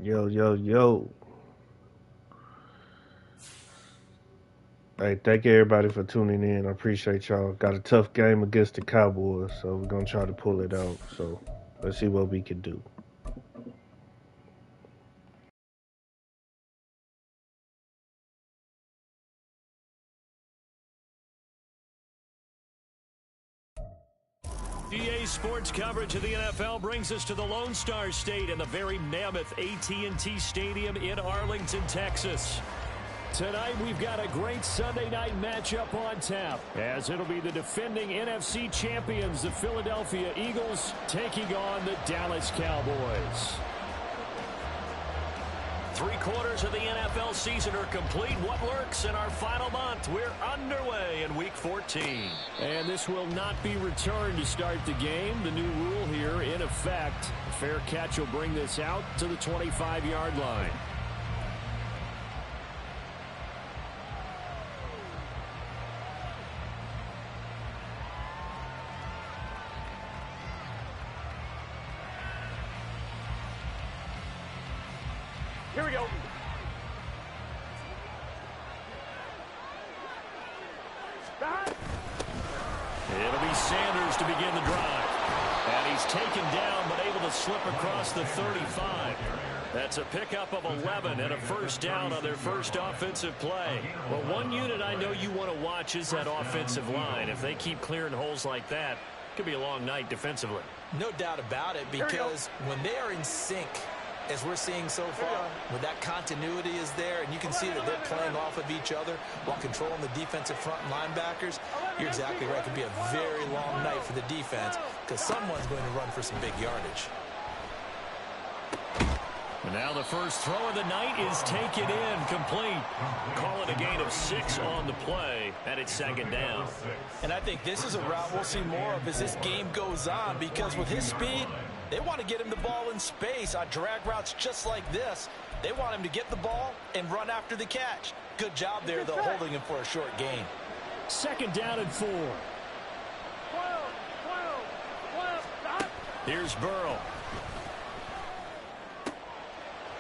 Yo, yo, yo. Hey, thank you everybody for tuning in. I appreciate y'all. Got a tough game against the Cowboys, so we're gonna try to pull it out. So let's see what we can do. EA Sports coverage of the NFL brings us to the Lone Star State and the very mammoth AT&T Stadium in Arlington, Texas. Tonight, we've got a great Sunday night matchup on tap, as it'll be the defending NFC champions, the Philadelphia Eagles, taking on the Dallas Cowboys. 3/4 of the NFL season are complete. What lurks in our final month? We're underway in Week 14. And this will not be returned to start the game. The new rule here in effect. A fair catch will bring this out to the 25-yard line. Here we go. It'll be Sanders to begin the drive. And he's taken down but able to slip across the 35. That's a pickup of 11 and a first down on their first offensive play. Well, one unit I know you want to watch is that offensive line. If they keep clearing holes like that, it could be a long night defensively. No doubt about it, because when they are in sync, as we're seeing so far, when that continuity is there, and you can see that they're playing off of each other while controlling the defensive front linebackers, you're exactly right. It could be a very long night for the defense because someone's going to run for some big yardage. And now the first throw of the night is taken in, complete. Call it a gain of 6 on the play, and it's second down. And I think this is a route we'll see more of as this game goes on, because with his speed, they want to get him the ball in space on drag routes just like this. They want him to get the ball and run after the catch. Good job there, though, holding him for a short gain. Second down and 4. Here's Burrow.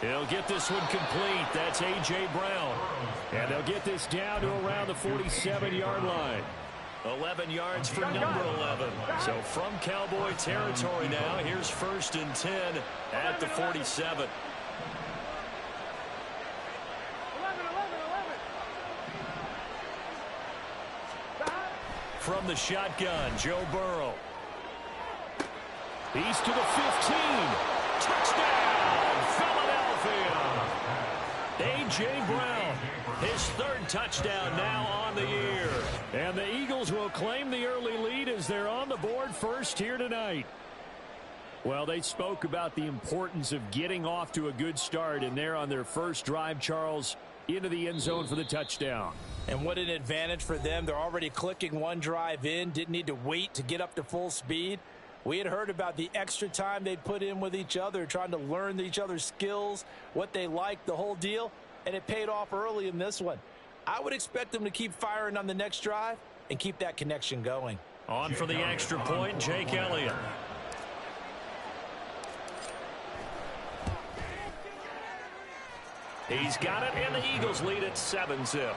He'll get this one complete. That's A.J. Brown. And they'll get this down to around the 47-yard line. 11 yards for number 11. So from Cowboy territory now, here's 1st and 10 at the 47. From the shotgun, Joe Burrow. He's to the 15. Touchdown, Philadelphia. A.J. Brown, his 3rd touchdown now on the year. And the Eagles will claim the early lead as they're on the board first here tonight. Well, they spoke about the importance of getting off to a good start, and they're on their first drive, Charles, into the end zone for the touchdown. And what an advantage for them. They're already clicking one drive in, didn't need to wait to get up to full speed. We had heard about the extra time they'd put in with each other, trying to learn each other's skills, what they liked, the whole deal, and it paid off early in this one. I would expect them to keep firing on the next drive and keep that connection going. On for the extra point, Jake Elliott. He's got it, and the Eagles lead at 7-0. Next to score,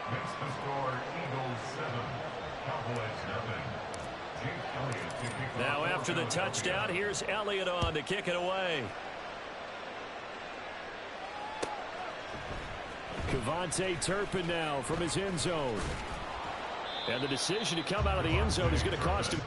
Eagles 7, Cowboys nothing. Now after the touchdown, here's Elliott on to kick it away. Kevontae Turpin now from his end zone. And the decision to come out of the end zone is going to cost him.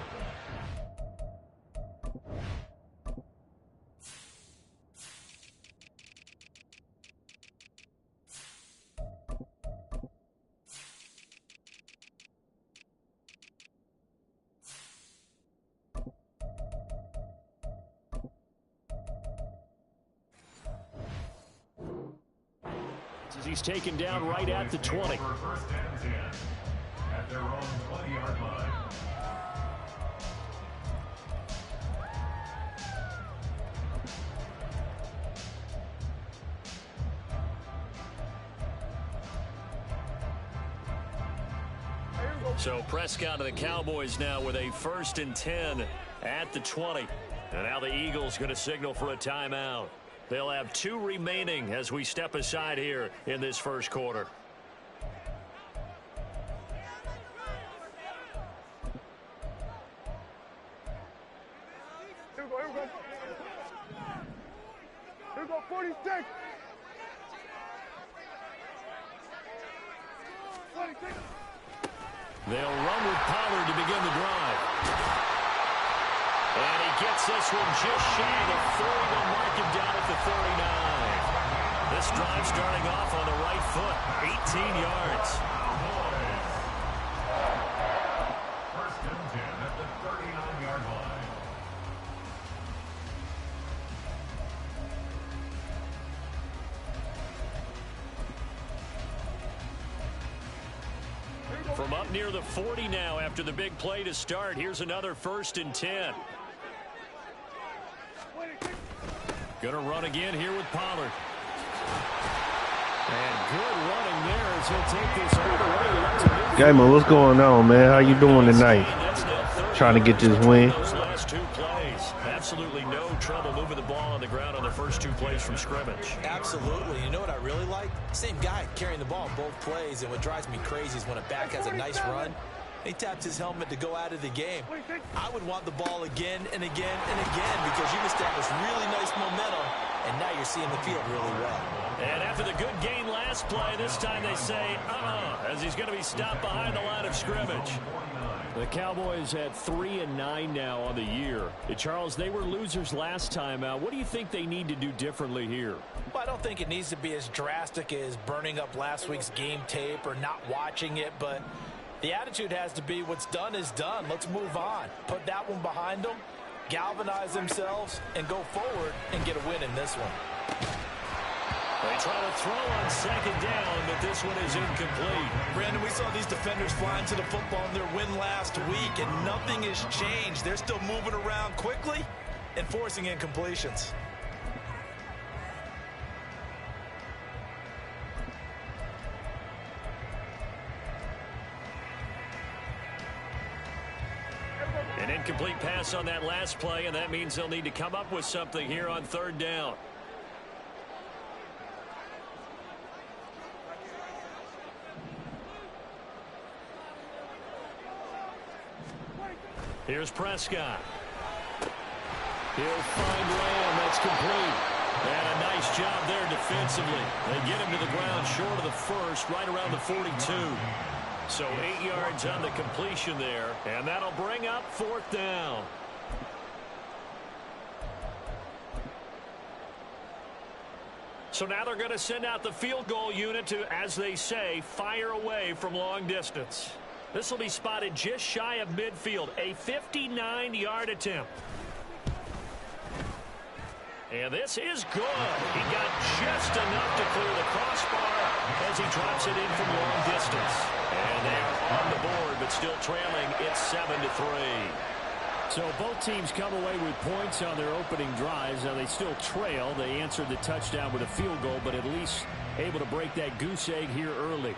He's taken down right at the 20. First and 10 at their own 20-yard line. So Prescott of the Cowboys now with a 1st and 10 at the 20. And now the Eagles going to signal for a timeout. They'll have 2 remaining as we step aside here in this first quarter. Here we go. Here we go, 46. 46. They'll run with Pollard to begin the drive. And he gets this one just shy of the 40. They'll mark him down at the 39. This drive starting off on the right foot, 18 yards. First and 10 at the 39-yard line. From up near the 40 now after the big play to start. Here's another 1st and 10. Gonna run again here with Pollard. And good running there as he'll take this all the way. Gamer, what's going on, man? How you doing tonight? Trying to get this win. Those last 2 plays, absolutely no trouble moving the ball on the ground on the first 2 plays from scrimmage. Absolutely. You know what I really like? Same guy carrying the ball both plays, and what drives me crazy is when a back has a nice run, he taps his helmet to go out of the game. I would want the ball again and again and again because you've established really nice momentum, and now you're seeing the field really well. And after the good gain last play, this time they say, as he's going to be stopped behind the line of scrimmage. The Cowboys at 3-9 now on the year. Charles, they were losers last time out. What do you think they need to do differently here? Well, I don't think it needs to be as drastic as burning up last week's game tape or not watching it, but the attitude has to be what's done is done. Let's move on. Put that one behind them, galvanize themselves, and go forward and get a win in this one. They try to throw on 2nd down, but this one is incomplete. Brandon, we saw these defenders flying to the football in their win last week, and nothing has changed. They're still moving around quickly and forcing incompletions. An incomplete pass on that last play, and that means they'll need to come up with something here on 3rd down. Here's Prescott. He'll find Lamb. That's complete. And a nice job there defensively. They get him to the ground short of the 1st, right around the 42. So 8 yards on the completion there. And that'll bring up 4th down. So now they're going to send out the field goal unit to, as they say, fire away from long distance. This will be spotted just shy of midfield, a 59-yard attempt. And this is good. He got just enough to clear the crossbar as he drops it in from long distance. And they are on the board, but still trailing. It's 7-3. So both teams come away with points on their opening drives. Now they still trail. They answered the touchdown with a field goal, but at least able to break that goose egg here early.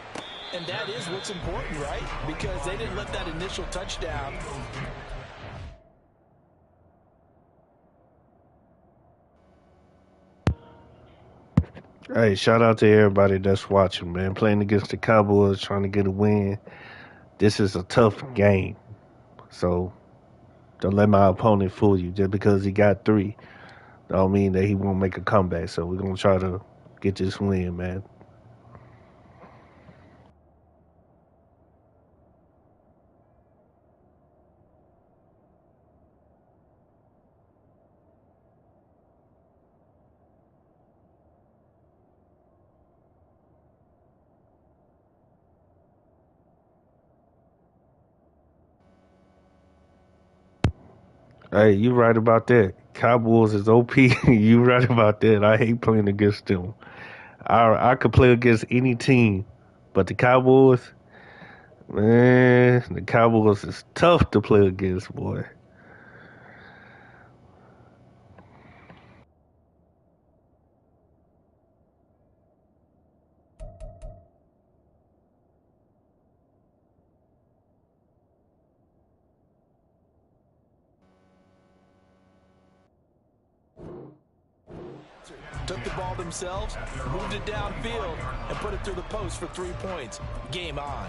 And that is what's important, right? Because they didn't let that initial touchdown. Hey, shout out to everybody that's watching, man. Playing against the Cowboys, trying to get a win. This is a tough game. So don't let my opponent fool you. Just because he got 3, don't mean that he won't make a comeback. So we're going to try to get this win, man. Hey, you right about that. Cowboys is OP. You right about that. I hate playing against them. I could play against any team, but the Cowboys, man, the Cowboys is tough to play against, boy. answered. Took the ball themselves, moved it downfield, and put it through the post for 3 points. Game on.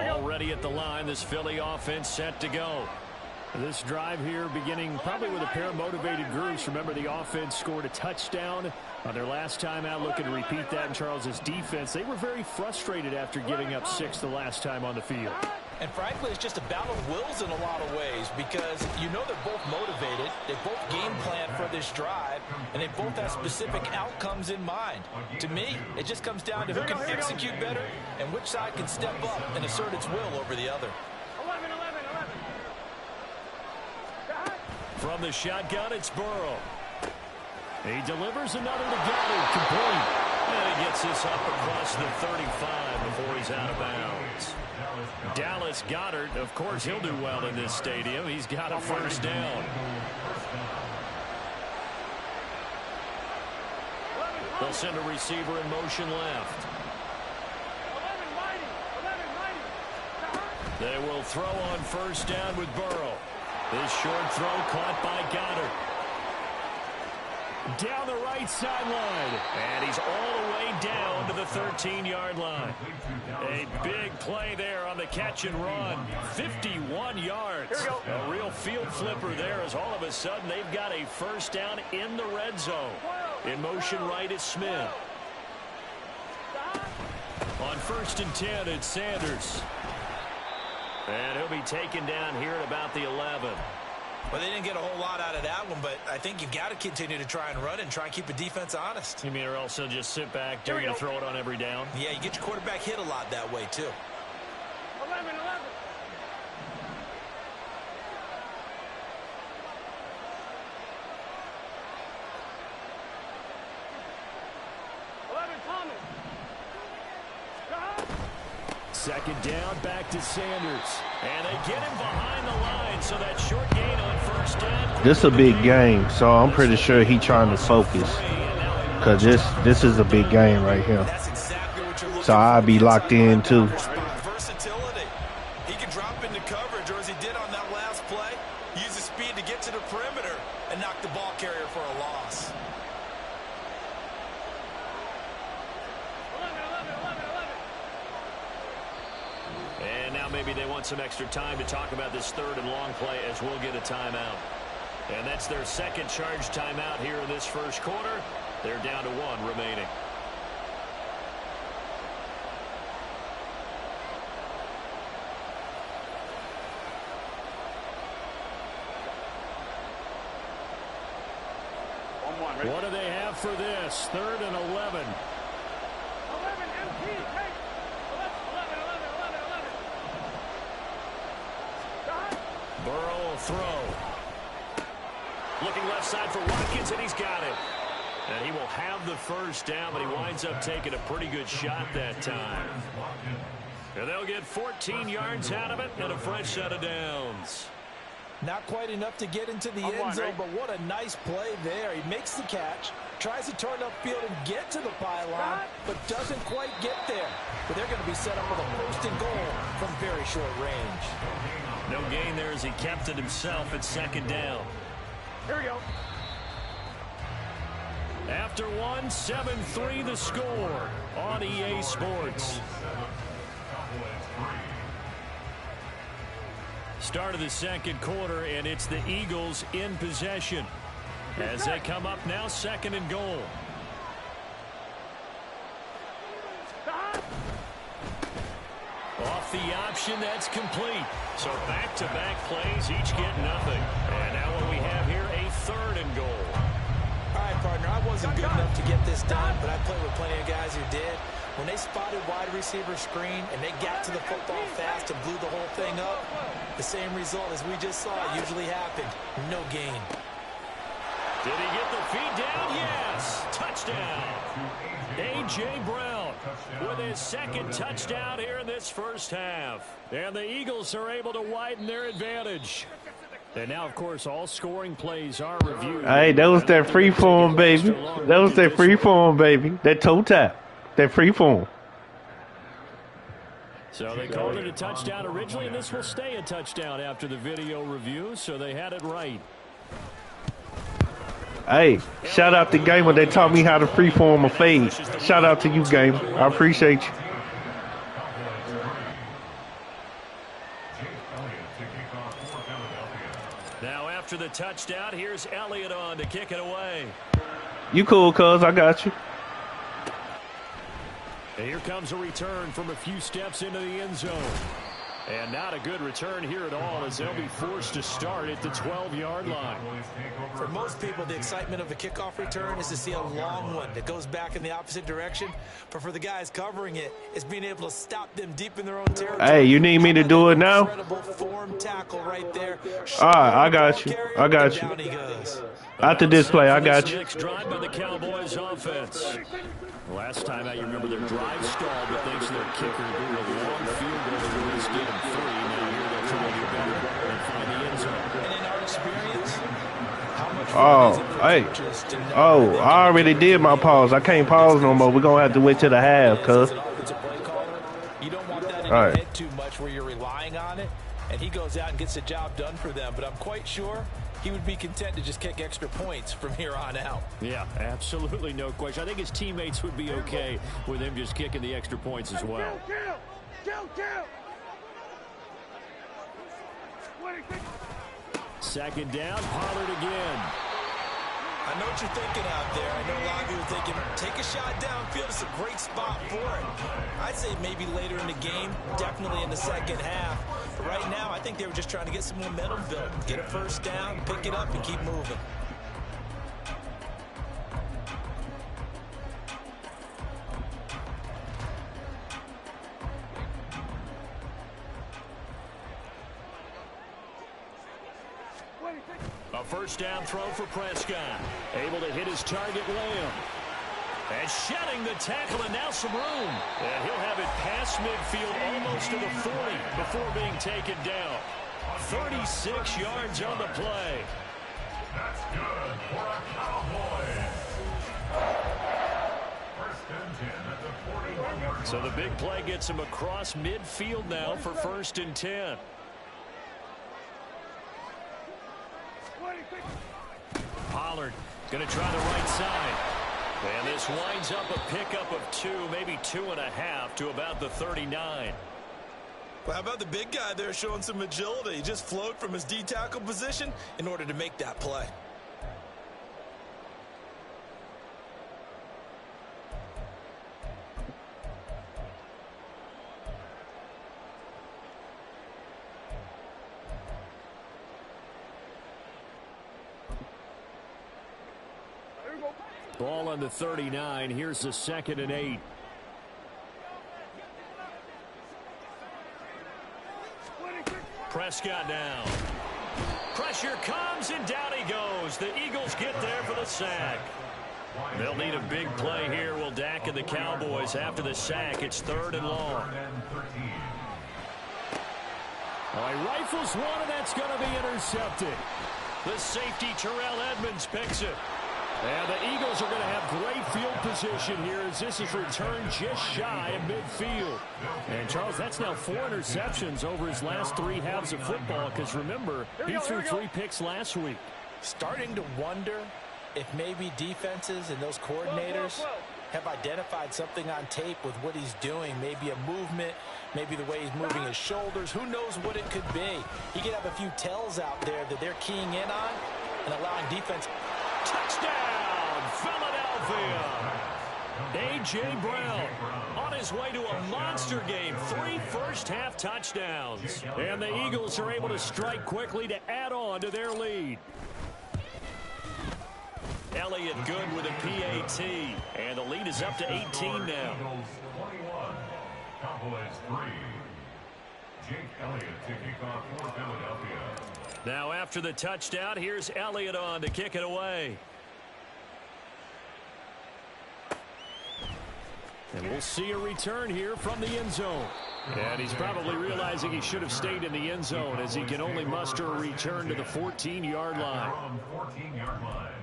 Already at the line, this Philly offense set to go. This drive here beginning probably with a pair of motivated groups. Remember, the offense scored a touchdown on their last time out. Looking to repeat that in Charles's defense. They were very frustrated after giving up 6 the last time on the field. And frankly, it's just a battle of wills in a lot of ways because you know they're both motivated. They both game plan for this drive, and they both have specific outcomes in mind. To me, it just comes down to who can execute better and which side can step up and assert its will over the other. 11. From the shotgun, it's Burrow. He delivers another to Goddard, complete. And he gets this up across the 35 before he's out of bounds. Dallas Goedert, of course, he'll do well in this stadium. He's got a first down. They'll send a receiver in motion left. They will throw on first down with Burrow. This short throw caught by Goddard. Down the right sideline. And he's all the way down to the 13-yard line. A big play there on the catch and run. 51 yards. A real field flipper there as all of a sudden they've got a first down in the red zone. In motion right is Smith. On 1st and 10, it's Sanders. And he'll be taken down here at about the 11. Well, they didn't get a whole lot out of that one, but I think you've got to continue to try and run and try and keep the defense honest. You mean or else they'll just sit back, dare you to throw it on every down? Yeah, you get your quarterback hit a lot that way, too. 11. Thomas. Second down, back to Sanders. And they get him behind the line, so that short gain on first down. This is a big game, so I'm pretty sure he's trying to focus. Because this is a big game right here. So I'll be locked in, too. Versatility. He can drop into coverage, or as he did on that last play, use his speed to get to the perimeter and knock the ball carrier for a loss. 11. And now maybe they want some extra time to talk about this 3rd and long play as we'll get a timeout. And that's their second charge timeout here in this first quarter. They're down to 1 remaining. What do they have for this? 3rd and 11. 11 MT. Hey. 11. Burrow will throw. Looking left side for Watkins, and he's got it. And he will have the first down, but he winds up taking a pretty good shot that time. And they'll get 14 yards out of it and a fresh set of downs. Not quite enough to get into the end zone, but what a nice play there. He makes the catch, tries to turn upfield and get to the pylon, but doesn't quite get there. But they're going to be set up with a 1st and goal from very short range. No gain there as he kept it himself at 2nd down. Here we go. After 1, 7-3 the score on EA Sports. Start of the second quarter, and it's the Eagles in possession as they come up now 2nd and goal. Off the option, that's complete. So back-to-back plays, each get nothing. And now what we have here, a 3rd and goal. All right, partner, I wasn't good enough to get this done, but I played with plenty of guys who did. When they spotted wide receiver screen and they got to the football fast and blew the whole thing up, the same result as we just saw usually happened. No gain. Did he get the feed down? Yes. Touchdown. A.J. Brown with his 2nd touchdown here in this first half. And the Eagles are able to widen their advantage. And now, of course, all scoring plays are reviewed. Hey, that was that free form, baby. That was that free form, baby. That toe tap. That free form. So they called it a touchdown originally, and this will stay a touchdown after the video review, so they had it right. Hey, shout out to Gamer. They taught me how to free form a fade. Shout out to you, Gamer. I appreciate you. Now after the touchdown, here's Elliott on to kick it away. You cool, cuz. I got you. And here comes a return from a few steps into the end zone. And not a good return here at all, as they'll be forced to start at the 12-yard line. For most people, the excitement of a kickoff return is to see a long one that goes back in the opposite direction. But for the guys covering it, it's being able to stop them deep in their own territory. Hey, you need me to do it now? Incredible form tackle right there. All right, I got you. I got you. Down he goes. After this play, I got you. Next drive by the Cowboys offense. Last time out, you remember their drive stalled, but thanks to their kicker, they were a long field goal that at least gave them 3. Now here they'll try to do better and find the end zone. And in our experience, how much Oh, hey. Oh, I already did my pause. I can't pause no more. We're going to have to wait till the half, cuz. You don't want that in All your right. head too much where you're relying on it, and he goes out and gets the job done for them. But I'm quite sure he would be content to just kick extra points from here on out. Yeah, absolutely no question. I think his teammates would be okay with him just kicking the extra points as well. Second down, Pollard again. I know what you're thinking out there. I know a lot of you are thinking, take a shot downfield. It's a great spot for it. I'd say maybe later in the game, definitely in the second half. But right now, I think they were just trying to get some momentum built. Get a first down, pick it up, and keep moving. A first down throw for Prescott. Able to hit his target, Lamb. And shedding the tackle, and now some room. And he'll have it past midfield almost to the 40 before being taken down. 36 yards on the play. That's good for a Cowboys. First and 10 at the 41-yard line. So the big play gets him across midfield now for first and 10. Pollard going to try the right side. And this winds up a pickup of 2, maybe 2.5 to about the 39. Well, how about the big guy there showing some agility? He just flowed from his D-tackle position in order to make that play. Ball on the 39. Here's the 2nd and 8. Prescott down. Pressure comes, and down he goes. The Eagles get there for the sack. They'll need a big play here. Will Dak and the Cowboys after the sack. It's 3rd and long. All right, rifles one, and that's going to be intercepted. The safety, Terrell Edmonds, picks it. And the Eagles are going to have great field position here as this is returned just shy of midfield. And, Charles, that's now 4 interceptions over his last 3 halves of football because, remember, he threw 3 picks last week. Starting to wonder if maybe defenses and those coordinators have identified something on tape with what he's doing. Maybe a movement, maybe the way he's moving his shoulders. Who knows what it could be? He could have a few tells out there that they're keying in on and allowing defense. Touchdown, Philadelphia. A.J. Brown on his way to a monster game. 3 first-half touchdowns. And the Eagles are able to strike quickly to add on to their lead. Elliott good with a PAT. And the lead is up to 18 now. Eagles 21, Cowboys 3. Jake Elliott to kick off for Philadelphia. Now after the touchdown, here's Elliott on to kick it away. And we'll see a return here from the end zone. And he's probably realizing he should have stayed in the end zone as he can only muster a return to the 14-yard line. From 14-yard line.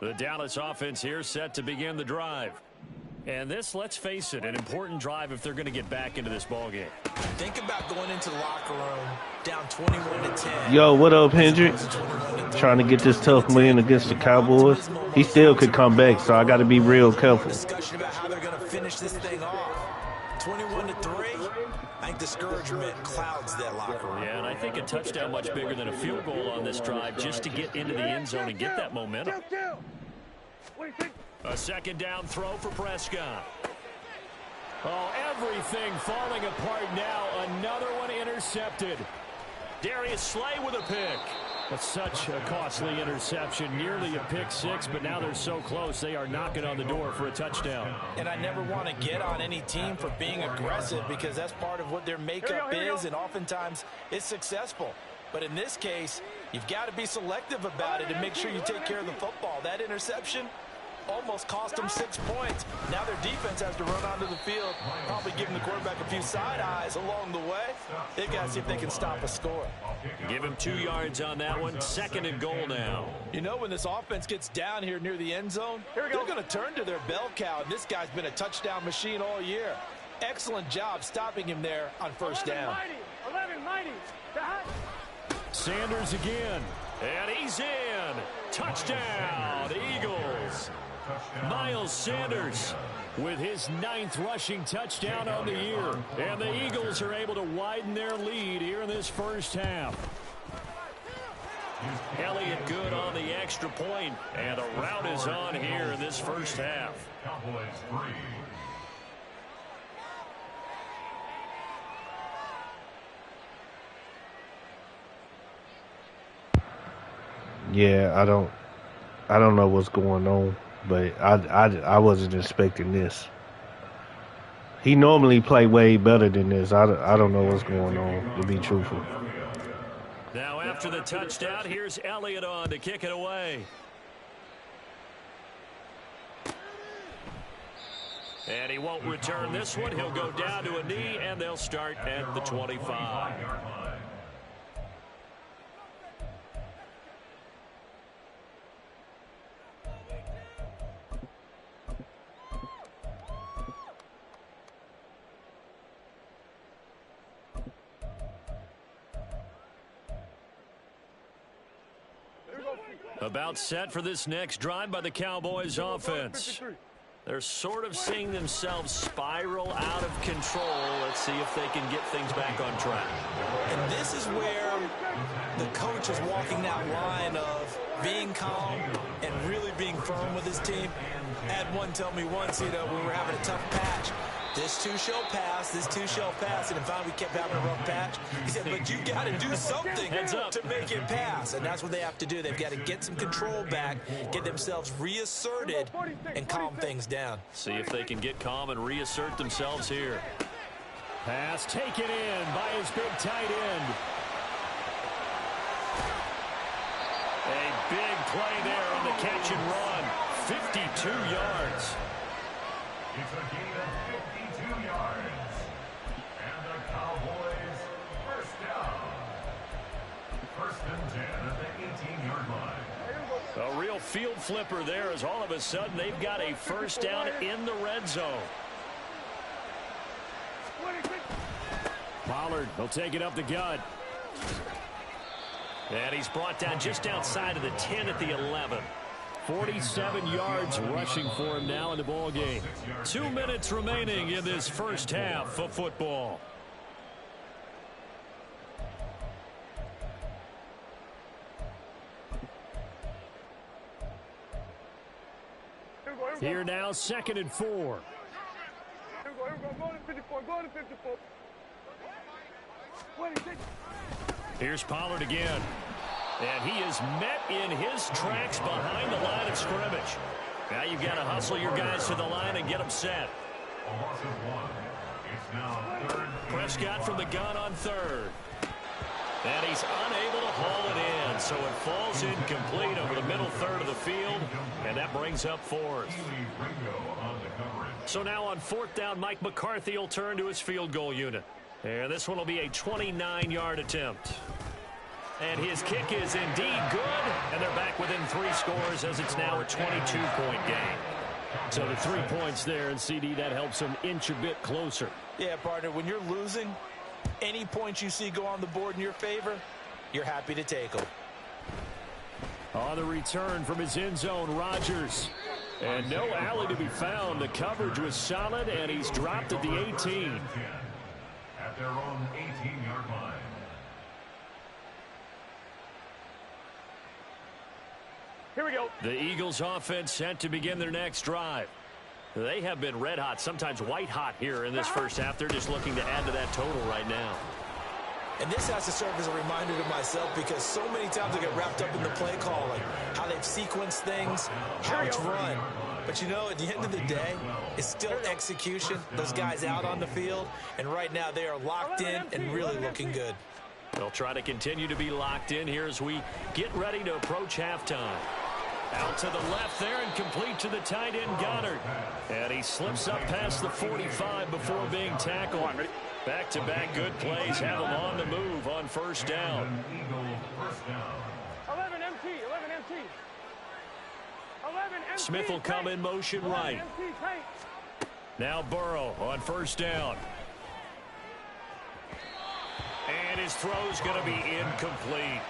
The Dallas offense here set to begin the drive. And this, let's face it, an important drive if they're going to get back into this ballgame. Think about going into the locker room down 21-10. Yo, what up, Hendrick? Trying to get this tough win against the Cowboys. He still could come back, so I got to be real careful. Discussion about how they're going to finish this thing off. 21-3. I think discouragement clouds that locker room. Yeah, and I think a touchdown much bigger than a field goal on this drive just to get into the end zone and get that momentum. A second down throw for Prescott. Oh, everything falling apart now. Another one intercepted. Darius Slay with a pick. That's such a costly interception. Nearly a pick six, but now they're so close. They are knocking on the door for a touchdown. And I never want to get on any team for being aggressive because that's part of what their makeup is, and oftentimes it's successful. But in this case, you've got to be selective about it and make sure you take care of the football. That interception almost cost them 6 points. Now their defense has to run onto the field, probably giving the quarterback a few side eyes along the way. They've got to see if they can stop a score. Give him 2 yards on that one. Second and goal now. You know, when this offense gets down here near the end zone, they're going to turn to their bell cow, and this guy's been a touchdown machine all year. Excellent job stopping him there on first down. 11, mighty. Sanders again, and he's in. Touchdown, Eagles. Miles Sanders with his 9th rushing touchdown on the year. And the Eagles are able to widen their lead here in this first half. Elliott good on the extra point, and a rout is on here in this first half. Cowboys 3. Yeah, I don't know what's going on, but I wasn't expecting this. He normally play way better than this. I don't know what's going on, to be truthful. Now after the touchdown, here's Elliott on to kick it away. And he won't return this one. He'll go down to a knee, and they'll start at the 25. About set for this next drive by the Cowboys offense. They're sort of seeing themselves spiral out of control. Let's see if they can get things back on track. And this is where the coach is walking that line of being calm and really being firm with his team. I had one tell me once, you know, we were having a tough patch. This too shall pass, this too shall pass. And finally we kept having a rough patch. He said, but you got to do something to make it pass. And that's what they have to do. They've got to get some control back, get themselves reasserted, and calm things down. See if they can get calm and reassert themselves here. Pass taken in by his big tight end. A big play there on the catch and run. 52 yards. It's a gain of 52 yards. And the Cowboys first down. First and 10 at the 18-yard line. A real field flipper there as all of a sudden they've got a first down in the red zone. Pollard will take it up the gut. And he's brought down just outside of the 10 at the 11. 47 yards rushing for him now in the ball game. 2 minutes remaining in this first half of football. Here now, 2nd and 4. Here we go. Go to 54. Go to 54. 26. Here's Pollard again. And he is met in his tracks behind the line of scrimmage. Now you've got to hustle your guys to the line and get them set. A loss of 1. It's now 3rd. Prescott from the gun on 3rd. And he's unable to haul it in, so it falls incomplete over the middle 3rd of the field, and that brings up 4th. So now on 4th down, Mike McCarthy will turn to his field goal unit. And this one will be a 29-yard attempt. And his kick is indeed good, and they're back within 3 scores as it's now a 22-point game. So the 3 points there, and CD, that helps them inch a bit closer. Yeah, partner, when you're losing, any points you see go on the board in your favor, you're happy to take them. On the return from his end zone, Rodgers. And no alley to be found. The coverage was solid, and he's dropped at the 18. At their own 18-yard line. Here we go. The Eagles offense set to begin their next drive. They have been red hot, sometimes white hot here in this first half. They're just looking to add to that total right now. And this has to serve as a reminder to myself because so many times I get wrapped up in the play call, like how they've sequenced things, how it's run. But, you know, at the end of the day, it's still execution. Those guys out on the field, and right now they are locked in and really looking good. They'll try to continue to be locked in here as we get ready to approach halftime. Out to the left there and complete to the tight end, Goddard. And he slips up past the 45 before being tackled. Back-to-back good plays have him on the move on 1st down. 11 MT. 11 MT. 11 MT. Smith will come in motion right. Now Burrow on 1st down. And his throw's going to be incomplete.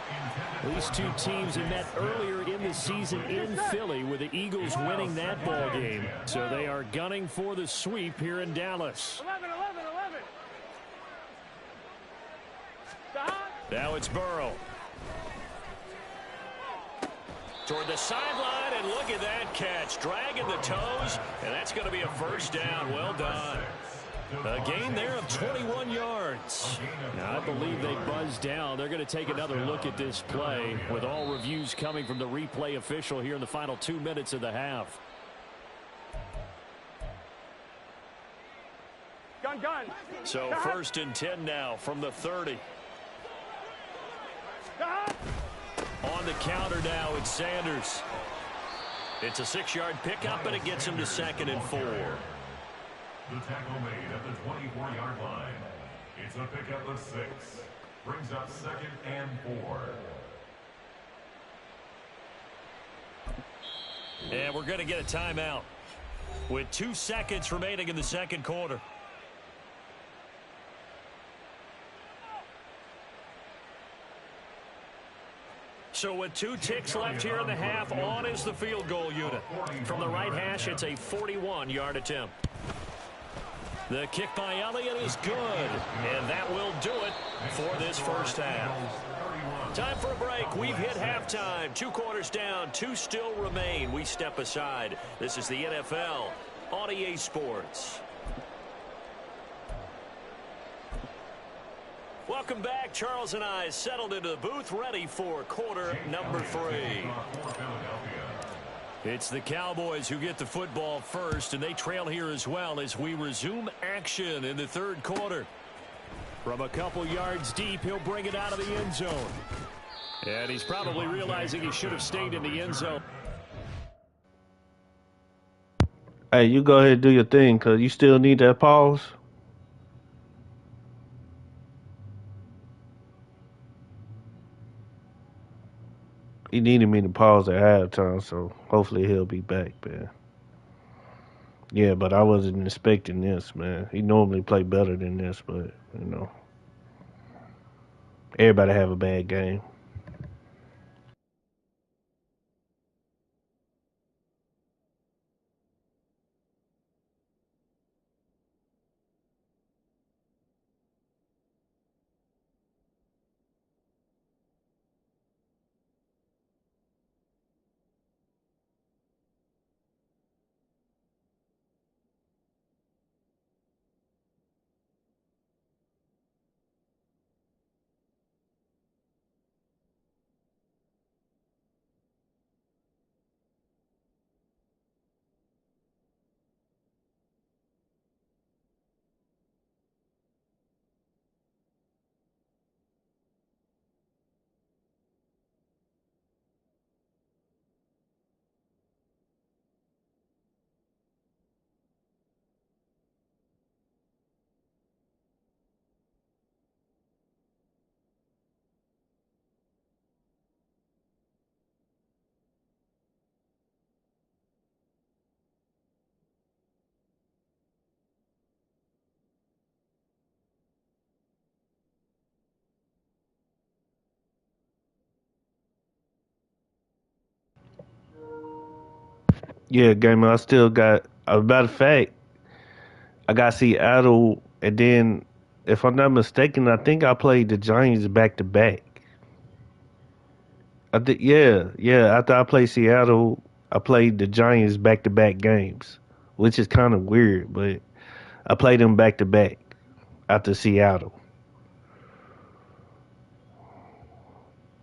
These two teams have met earlier in the season in Philly with the Eagles winning that ball game. So they are gunning for the sweep here in Dallas. 11. Now it's Burrow. Toward the sideline, and look at that catch. Dragging the toes, and that's going to be a 1st down. Well done. A gain there of 21 yards. Now, I believe they buzzed down. They're going to take another look at this play with all reviews coming from the replay official here in the final 2 minutes of the half. Gun. So 1st and 10 now from the 30. On the counter now, it's Sanders. It's a 6-yard pickup, and it gets him to 2nd and 4. The tackle made at the 24-yard line. It's a pickup of 6. Brings up 2nd and 4. And we're going to get a timeout with 2 seconds remaining in the 2nd quarter. So with 2 ticks left here in the half, on is the field goal unit. From the right hash, it's a 41-yard attempt. The kick by Elliott is good, and that will do it for this first half. Time for a break. We've hit halftime. 2 quarters down, 2 still remain. We step aside. This is the NFL on EA Sports. Welcome back. Charles and I settled into the booth, ready for quarter number 3. It's the Cowboys who get the football first, and they trail here as well as we resume action in the 3rd quarter. From a couple yards deep, he'll bring it out of the end zone. And he's probably realizing he should have stayed in the end zone. Hey, you go ahead and do your thing, because you still need that pause. He needed me to pause at halftime, so hopefully he'll be back, man. Yeah, but I wasn't expecting this, man. He normally play better than this, but, you know. Everybody have a bad game. Yeah, gamer. I still got. As a matter of fact, I got Seattle, and then, if I'm not mistaken, I think I played the Giants back to back. I think, yeah, yeah. After I played Seattle, I played the Giants back to back games, which is kind of weird, but I played them back to back after Seattle.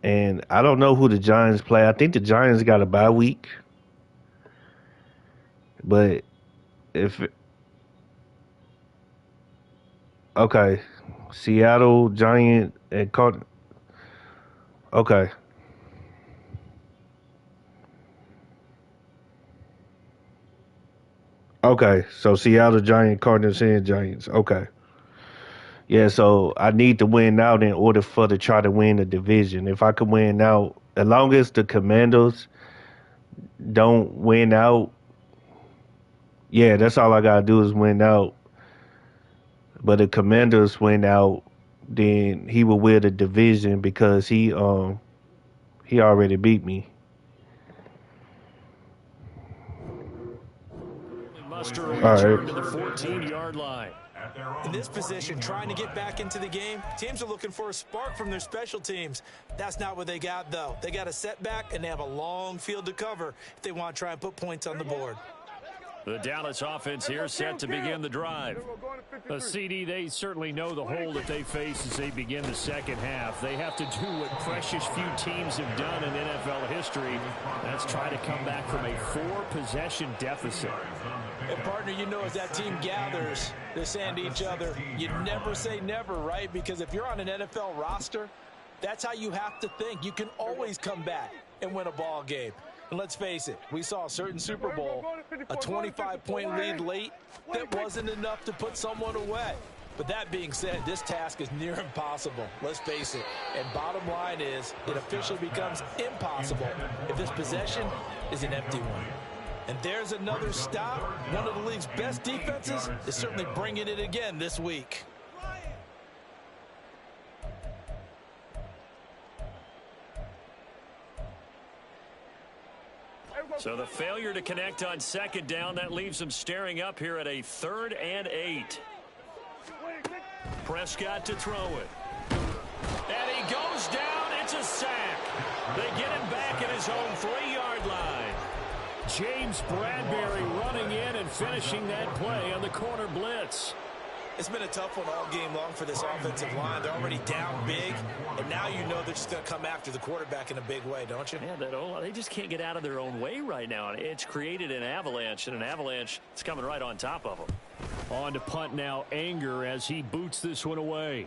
And I don't know who the Giants play. I think the Giants got a bye week, but if okay, Seattle Giant and Card. Okay, okay. So Seattle Giant, Cardinals, and Giants. Okay, yeah. So I need to win out in order for to try to win the division. If I can win out, as long as the Commandos don't win out, yeah, that's all I gotta do is win out. But the Commanders win out, then he will win the division because he already beat me. Muster a All return to right. the 14-yard line. In this position, trying to get back into the game, teams are looking for a spark from their special teams. That's not what they got, though. They got a setback, and they have a long field to cover if they want to try and put points on the board. The Dallas offense here set to begin the drive. A CD, they certainly know the hole that they face as they begin the second half. They have to do what precious few teams have done in NFL history. That's try to come back from a 4-possession deficit. And, partner, you know as that team gathers, they're saying to each other, you never say never, right? Because if you're on an NFL roster, that's how you have to think. You can always come back and win a ball game. And let's face it, we saw a certain Super Bowl, a 25-point lead late that wasn't enough to put someone away. But that being said, this task is near impossible. Let's face it. And bottom line is, it officially becomes impossible if this possession is an empty one. And there's another stop. One of the league's best defenses is certainly bringing it again this week. So the failure to connect on second down, that leaves them staring up here at a 3rd and 8. Prescott to throw it. And he goes down. It's a sack. They get him back at his own 3-yard line. James Bradbury running in and finishing that play on the corner blitz. It's been a tough one all game long for this offensive line. They're already down big, and now you know they're just going to come after the quarterback in a big way, don't you? Yeah, they just can't get out of their own way right now. It's created an avalanche, and an avalanche is coming right on top of them. On to punt now, Anger as he boots this one away.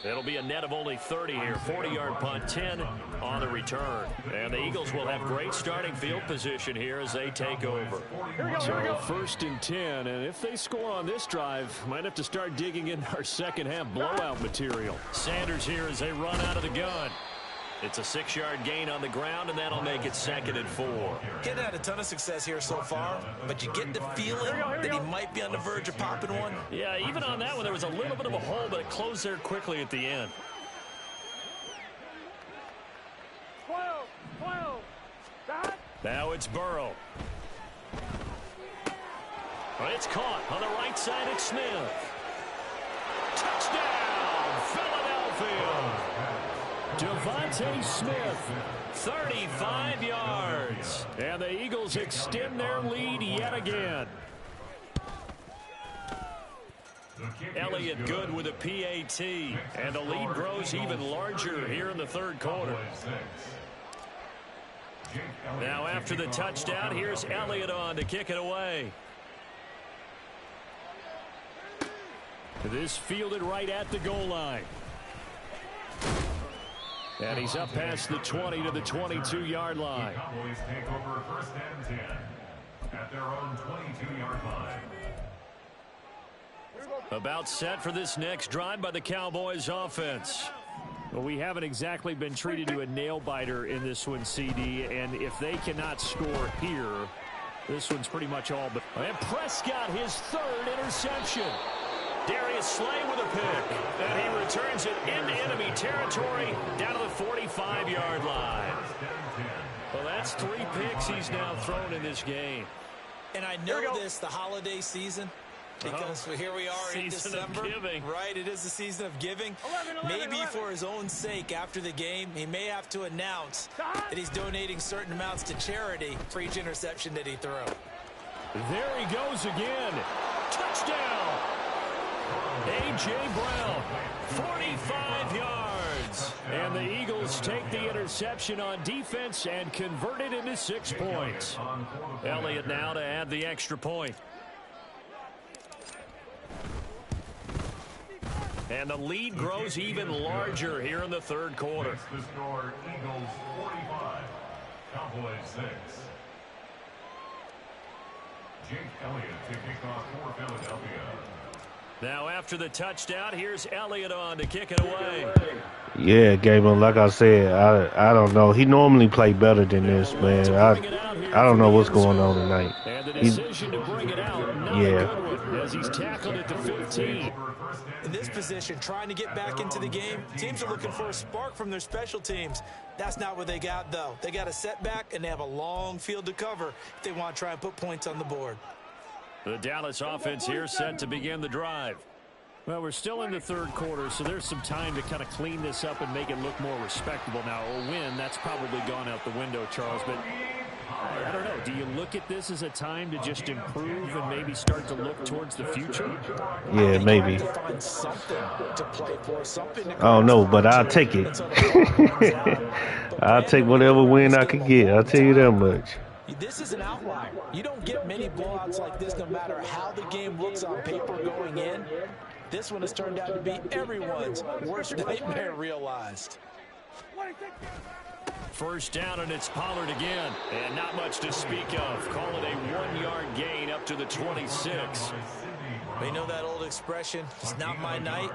It'll be a net of only 30 here. 40-yard punt, 10 on the return. And the Eagles will have great starting field position here as they take over. So 1st and 10, and if they score on this drive, might have to start digging in our second half blowout material. Sanders here as they run out of the gun. It's a 6-yard gain on the ground, and that'll make it 2nd and 4. Getting had a ton of success here so far, but you get the feeling that he might be on the verge of popping one. Yeah, even on that one, there was a little bit of a hole, but it closed there quickly at the end. 12. Now it's Burrow. But it's caught on the right side. It's Smith. Touchdown, Philadelphia. Devontae Smith, 35 yards. And the Eagles extend their lead yet again. Elliott good with a PAT. And the lead grows even larger here in the 3rd quarter. Now after the touchdown, here's Elliott on to kick it away. This fielded right at the goal line. And he's up past the 20 to the 22-yard line. The Cowboys take over 1st and 10 at their own 22-yard line. About set for this next drive by the Cowboys offense. Well, we haven't exactly been treated to a nail-biter in this one, CD, and if they cannot score here, this one's pretty much all but. And Prescott, his 3rd interception. Darius Slay with a pick. And he returns it into enemy territory down to the 45-yard line. Well, that's 3 picks he's now thrown in this game. And I know this, the holiday season, because here we are in December. Right, it is the season of giving. 11. Maybe for his own sake after the game, he may have to announce that he's donating certain amounts to charity for each interception that he threw. There he goes again. Touchdown. A.J. Brown, 45 yards. And the Eagles take the interception on defense and convert it into 6 points. Elliott now to add the extra point. And the lead grows even larger here in the third quarter. The score, Eagles 45, Cowboys 6. Jake Elliott to kick off for Philadelphia. Now after the touchdown, here's Elliott on to kick it away. Yeah, Gable, like I said, I don't know. He normally play better than this, man. I don't know what's going on tonight. And the decision to bring it out, not a good one, as he's tackled at the 15. In this position, trying to get back into the game, teams are looking for a spark from their special teams. That's not what they got, though. They got a setback, and they have a long field to cover if they want to try and put points on the board. The Dallas offense here set to begin the drive. Well, we're still in the third quarter, so there's some time to kind of clean this up and make it look more respectable. Now, a win, that's probably gone out the window, Charles, but I don't know. Do you look at this as a time to just improve and maybe start to look towards the future? Yeah, maybe. Find something to play for, something to I don't know, but I'll take it. I'll take whatever win I can get. I'll tell you that much. This is an outlier. You don't get many blowouts like this no matter how the game looks on paper going in. This one has turned out to be everyone's worst nightmare realized. First down, and it's Pollard again. And not much to speak of. Call it a 1-yard gain up to the 26. We know that old expression, it's not my night.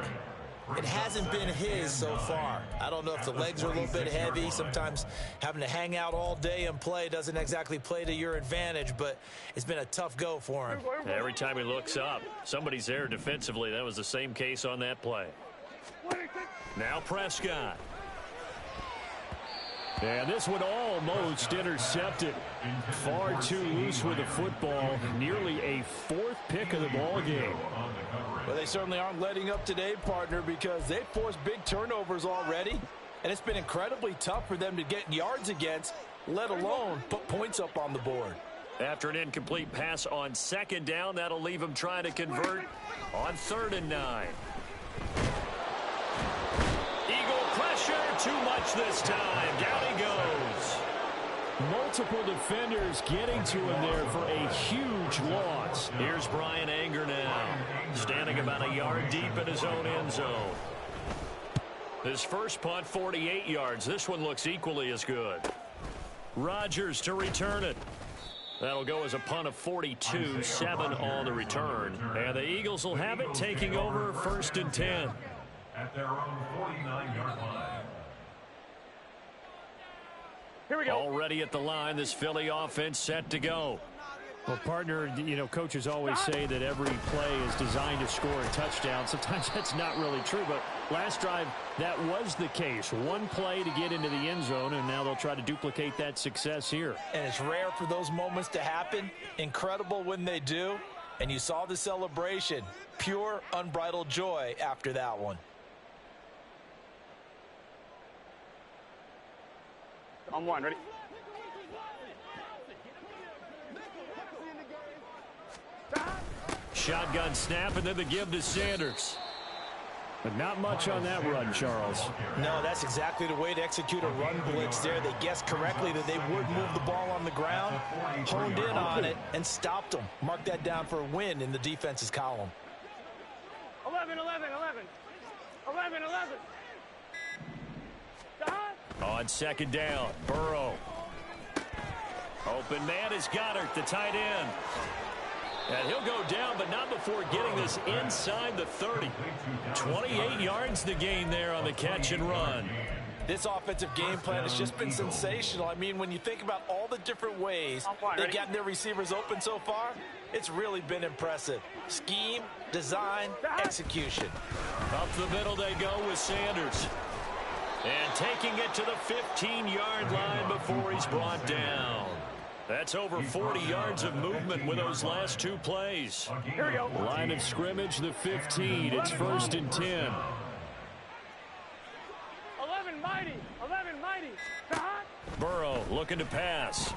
It hasn't been his so far. I don't know if the legs are a little bit heavy. Sometimes having to hang out all day and play doesn't exactly play to your advantage, but it's been a tough go for him. Every time he looks up, somebody's there defensively. That was the same case on that play. Now Prescott. And this one almost intercepted. Far too loose with the football. Nearly a 4th pick of the ball game. Well, they certainly aren't letting up today, partner, because they've forced big turnovers already. And it's been incredibly tough for them to get yards against, let alone put points up on the board. After an incomplete pass on 2nd down, that'll leave them trying to convert on 3rd and 9. Eagle pressure, too much this time. Down he goes. Multiple defenders getting to him there for a huge loss. Here's Brian Anger now, standing about a yard deep in his own end zone. His first punt, 48 yards. This one looks equally as good. Rodgers to return it. That'll go as a punt of 42, 7 on the return. And the Eagles will have it, taking over 1st and 10. At their own 49-yard line. Here we go. Already at the line, this Philly offense set to go. Well, partner, you know, coaches always say that every play is designed to score a touchdown. Sometimes that's not really true, but last drive, that was the case. One play to get into the end zone, and now they'll try to duplicate that success here. And it's rare for those moments to happen. Incredible when they do. And you saw the celebration. Pure, unbridled joy after that one. On 1, ready? Shotgun snap, and then the give to Sanders. But not much on that run, Charles. No, that's exactly the way to execute a run blitz there. They guessed correctly that they would move the ball on the ground, honed in on it, and stopped them. Mark that down for a win in the defense's column. 11, 11, 11. 11, 11. On 2nd down, Burrow. Open man is Goddard, the tight end. And he'll go down, but not before getting this inside the 30. 28 yards the gain there on the catch and run. This offensive game plan has just been sensational. I mean, when you think about all all the different ways they've gotten their receivers open so far, it's really been impressive. Scheme, design, execution. Up the middle they go with Sanders. And taking it to the 15-yard line before he's brought down. That's over 40 yards of movement with those last two plays. Here we go. Line of scrimmage, the 15. It's 1st and 10. 11 mighty. 11 mighty. Burrow looking to pass.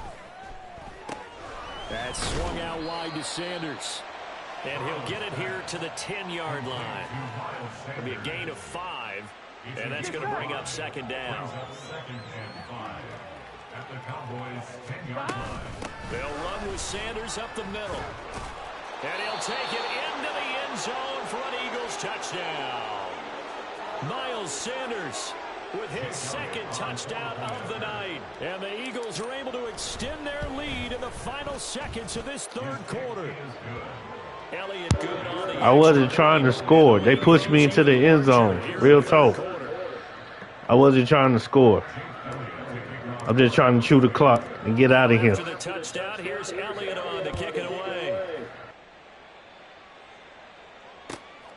That's swung out wide to Sanders. And he'll get it here to the 10-yard line. It'll be a gain of 5. And that's going to bring up 2nd down. At the Cowboys' 10-yard line. They'll run with Sanders up the middle. And he'll take it into the end zone for an Eagles touchdown. Miles Sanders with his 2nd touchdown of the night. And the Eagles are able to extend their lead in the final seconds of this 3rd quarter. Elliott good on the I wasn't trying to score. They pushed me into the end zone. Real talk. I wasn't trying to score. I'm just trying to chew the clock and get out of here. After the touchdown, here's Elliott on to kick it away.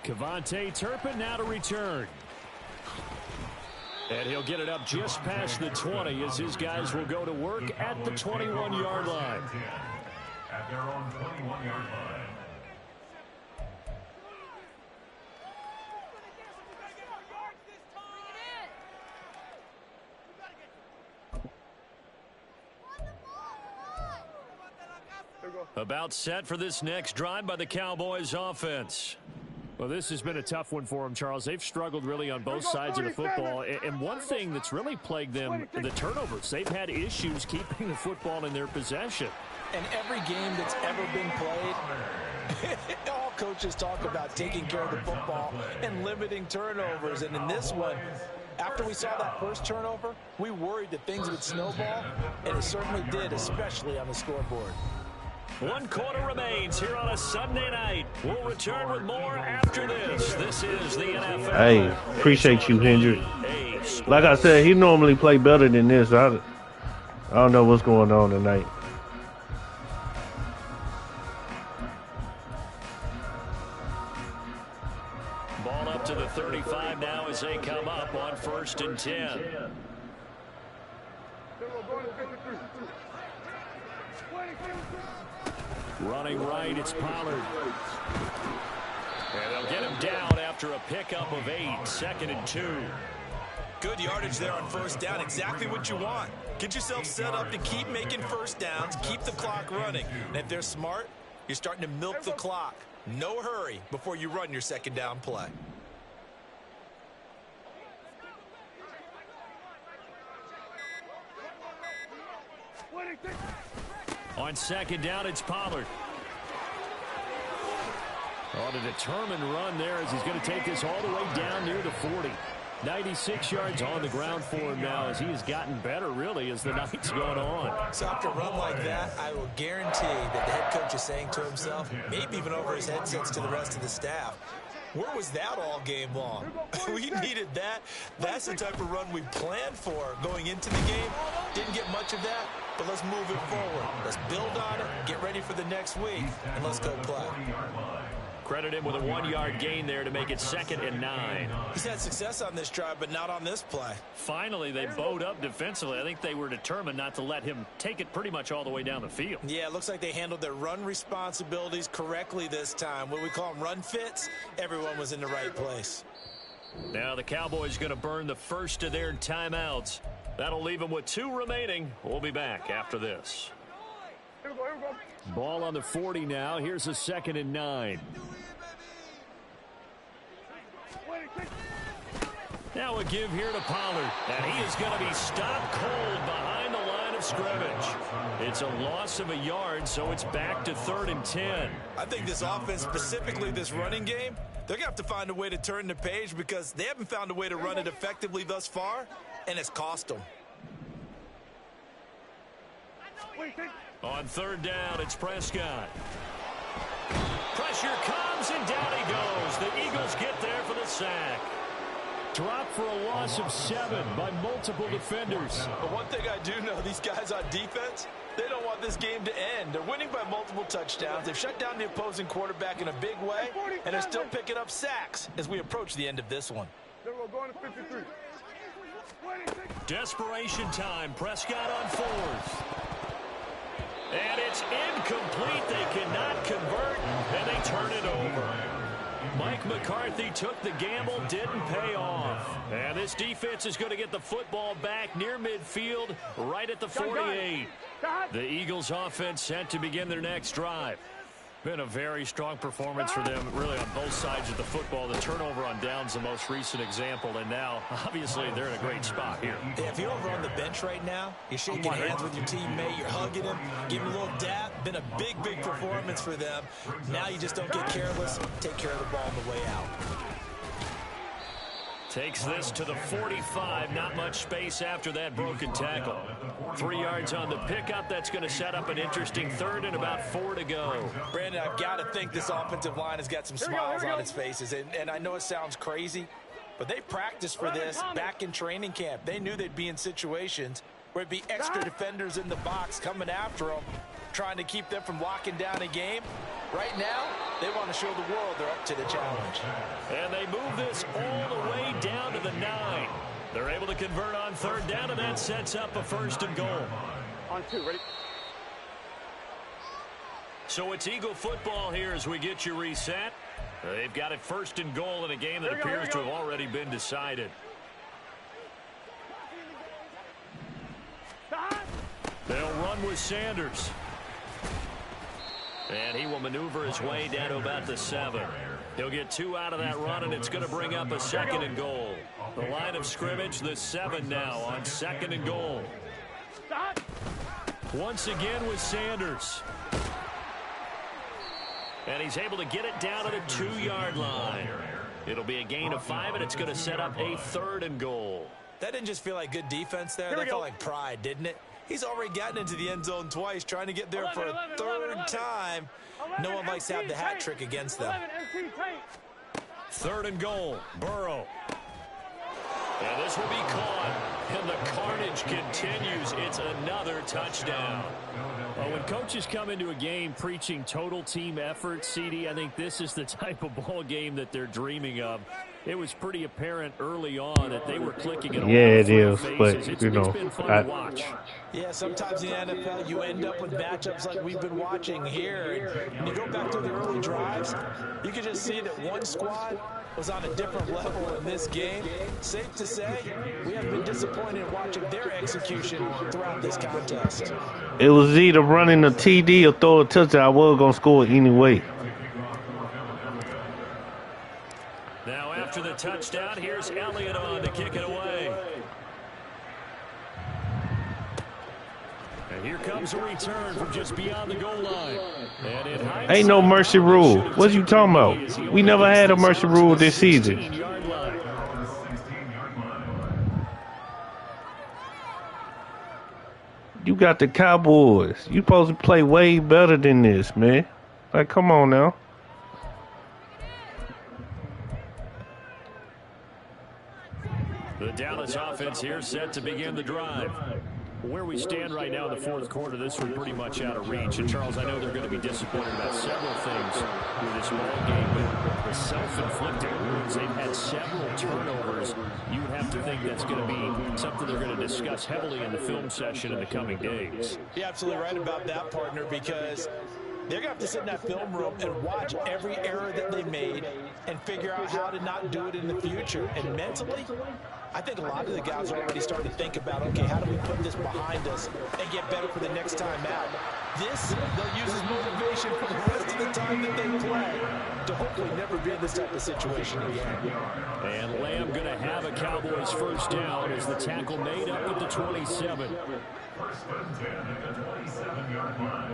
Kevontae Turpin now to return. And he'll get it up just past the 20 as his guys will go to work at the 21-yard line. At their own 21-yard line. About set for this next drive by the Cowboys offense. Well, this has been a tough one for them, Charles. They've struggled really on both sides of the football. And one thing that's really plagued them, the turnovers. They've had issues keeping the football in their possession. And every game that's ever been played, all coaches talk about taking care of the football and limiting turnovers. And in this one, after we saw that first turnover, we worried that things would snowball, and it certainly did, especially on the scoreboard. 1 quarter remains here on a Sunday night. We'll return with more after this. This is the NFL. Hey, appreciate you, Hendrick. Like I said, he normally play better than this. I don't know what's going on tonight. Ball up to the 35 now as they come up on 1st and 10. Running right, it's Pollard. And they'll get him down after a pickup of 8, 2nd and 2. Good yardage there on 1st down, exactly what you want. Get yourself set up to keep making 1st downs, keep the clock running. And if they're smart, you're starting to milk the clock. No hurry before you run your 2nd down play. On 2nd down, it's Pollard. On a determined run there as he's going to take this all the way down near the 40. 96 yards on the ground for him now as he has gotten better, really, as the night's gone on. So after a run like that, I will guarantee that the head coach is saying to himself, maybe even over his headsets to the rest of the staff, where was that all game long? We needed that. That's the type of run we planned for going into the game. Didn't get much of that, but let's move it forward. Let's build on it, get ready for the next week, and let's go play. Credit him with a 1-yard gain there to make it 2nd and 9. He's had success on this drive, but not on this play. Finally, they bowed up defensively. I think they were determined not to let him take it pretty much all the way down the field. Yeah, it looks like they handled their run responsibilities correctly this time. What we call them run fits, everyone was in the right place. Now the Cowboys going to burn the first of their timeouts. That'll leave them with 2 remaining. We'll be back after this. Ball on the 40 now. Here's a 2nd and 9. Now a give here to Pollard. And he is going to be stopped cold behind the line of scrimmage. It's a loss of a yard, so it's back to 3rd and 10. I think this offense, specifically this running game, they're going to have to find a way to turn the page because they haven't found a way to run it effectively thus far, and it's cost them. On 3rd down, it's Prescott. Pressure comes, and down he goes. The Eagles get there for the sack. Dropped for a loss of 7 by multiple defenders. But one thing I do know, these guys on defense, want this game to end. They're winning by multiple touchdowns. They've shut down the opposing quarterback in a big way, and they're still picking up sacks as we approach the end of this one. Desperation time. Prescott on fourth. And it's incomplete. They cannot convert, and they turn it over. Mike McCarthy took the gamble, didn't pay off. And this defense is going to get the football back near midfield, right at the 48. The Eagles offense set to begin their next drive. Been a very strong performance for them, really, on both sides of the football. The turnover on downs, the most recent example, and now, obviously, they're in a great spot here. Yeah, if you're over on the bench right now, you're shaking hands with your teammate, you're hugging him, giving him a little dap. Been a big, big performance for them. Now you just don't get careless. Take care of the ball on the way out. Takes this to the 45. Not much space after that broken tackle. 3 yards on the pickup. That's going to set up an interesting third and about 4 to go. Brandon, I've got to think this offensive line has got some smiles on its faces. And I know it sounds crazy, but they practiced for this back in training camp. They knew they'd be in situations where it'd be extra defenders in the box coming after them, trying to keep them from locking down a game. Right now, they want to show the world they're up to the challenge. And they move this all the way down to the 9. They're able to convert on third down, and that sets up a first and goal. On 2, ready? So it's Eagle football here as we get you reset. They've got it first and goal in a game that appears to have already been decided. They'll run with Sanders. And he will maneuver his way down to about the 7. He'll get 2 out of that run, and it's going to bring up a second and goal. The line of scrimmage, the 7 now on second and goal. Once again with Sanders. And he's able to get it down to the 2-yard line. It'll be a gain of 5, and it's going to set up a third and goal. That didn't just feel like good defense there. That felt like pride, didn't it? He's already gotten into the end zone twice, trying to get there for a third time. No one likes to have the hat trick against them. Third and goal, Burrow. And this will be caught, and the carnage continues. It's another touchdown. Well, when coaches come into a game preaching total team effort, CD, I think this is the type of ball game that they're dreaming of. It was pretty apparent early on that they were clicking it. Yeah, it is, but you know, been fun to watch. Yeah, sometimes in the NFL you end up with matchups like we've been watching here. And you go back to the early drives, you can just see that one squad was on a different level in this game. Safe to say, we haven't been disappointed in watching their execution throughout this contest. It was either running a TD or throw a touchdown. I was going to score anyway. Now after the touchdown, here's Elliott on to kick it away. And here comes a return from just beyond the goal line. And ain't no mercy rule. What you talking about? We never had a mercy rule this season. You got the Cowboys. You supposed to play way better than this, man. Like, come on now. The Dallas offense here set to begin the drive. Where we stand right now in the fourth quarter, this was pretty much out of reach. And, Charles, I know they're going to be disappointed about several things with this ball game, but the self-inflicted wounds, they've had several turnovers. You would have to think that's going to be something they're going to discuss heavily in the film session in the coming days. You're absolutely right about that, partner, because they're going to have to sit in that film room and watch every error that they made and figure out how to not do it in the future. And mentally, I think a lot of the guys are already starting to think about, okay, how do we put this behind us and get better for the next time out? This, they'll use as motivation for the rest of the time that they play to hopefully never be in this type of situation again. And Lamb going to have a Cowboys first down as the tackle made up at the 27. First and 10 at the 27-yard line.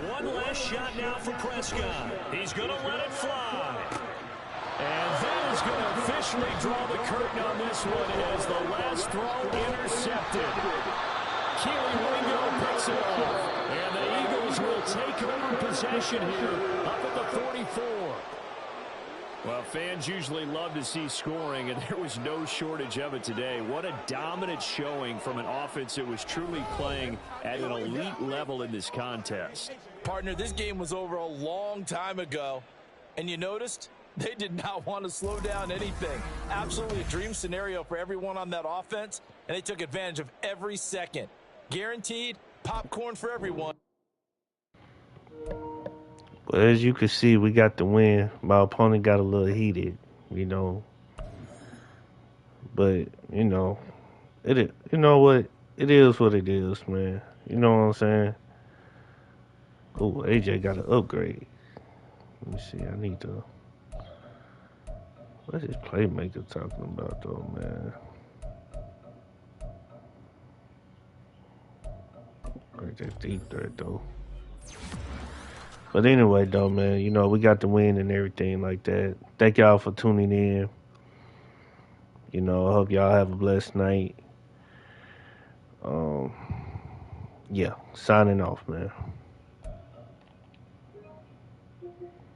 One last shot now for Prescott. He's going to let it fly. And that is going to officially draw the curtain on this one as the last throw intercepted. Keely Wingo picks it off. And the Eagles will take over possession here up at the 44. Well, fans usually love to see scoring, and there was no shortage of it today. What a dominant showing from an offense that was truly playing at an elite level in this contest. Partner, this game was over a long time ago, and you noticed they did not want to slow down anything. Absolutely a dream scenario for everyone on that offense, and they took advantage of every second. Guaranteed popcorn for everyone. But as you can see, we got the win. My opponent got a little heated, But you know what? It is what it is, man. You know what I'm saying? Oh, AJ got an upgrade. Let me see. I need to. What's this playmaker talking about, though, man? Right, that deep threat, though. But anyway, though, man, we got the win and everything like that. Thank y'all for tuning in. I hope y'all have a blessed night. Yeah, signing off, man.